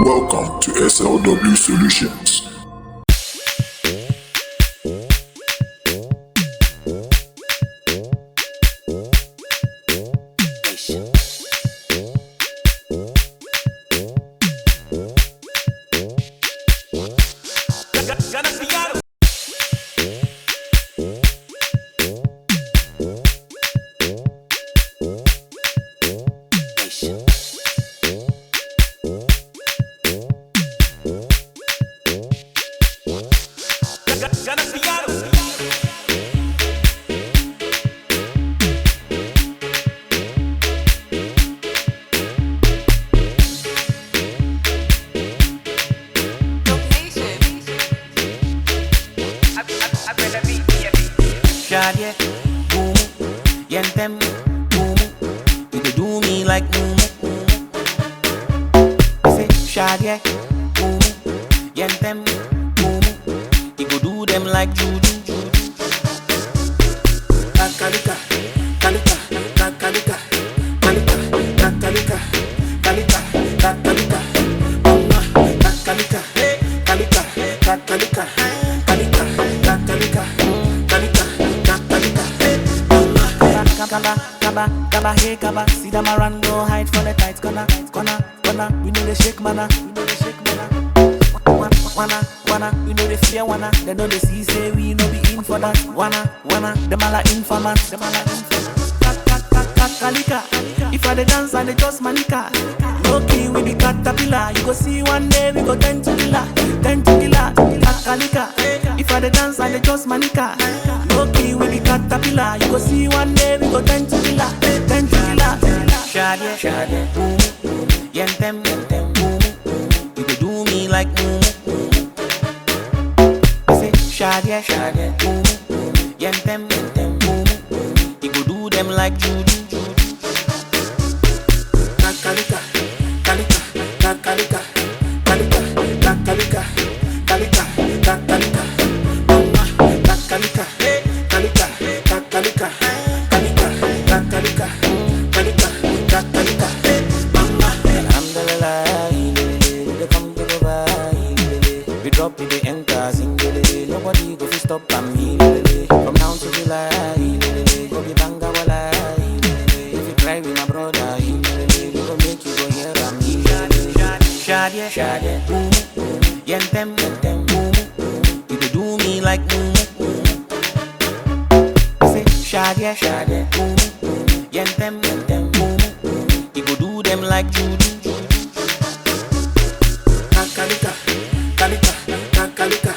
Welcome to SLW Solutions. Shadye, boom, yentem, boom. You dey do me like boom. Say Shadye, boom, yentem, boom. You go do them like juju. Kakalika, kalika, kakalika, kalika, kakalika, kalika, kakalika, mama, kakalika, kalika, kakalika, kalika, kakalika. Kaba, hey kaba, see them around, go hide for the tight corner. We know they shake mana, Wanna, we know they fear wanna. They know they see say we know be in for that. Wanna, them all are informants. Kalika, if I the dance and they just manica. Low key we be caterpillar. You go see one day we go 10 to killer. Kalika, if I the dance and they just manica. Low key we be caterpillar. You go see one day we go 10 to killer. Shadye, boom, yentem, boom. You go do me like boom. Say Shadye, boom, yentem, boom. You go do them like juju. Kalika, mama, kalika, mama. Alhamdulillah, they come to the vibe. We drop it, they enter, sing nobody go fi stop and me. From now to July, go be banga wala. If you cry with my brother, we go make you go hear am. Shadye, boom, yentem, boom. You dey do me like boom. Say Shadye, boom, yentem, boom. You go do them like juju. Kalika.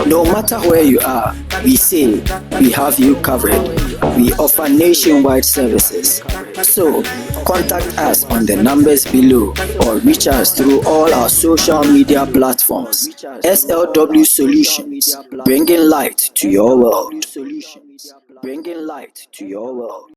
No matter where you are, we say we have you covered. We offer nationwide services. So, contact us on the numbers below or reach us through all our social media platforms. SLW Solutions, bringing light to your world.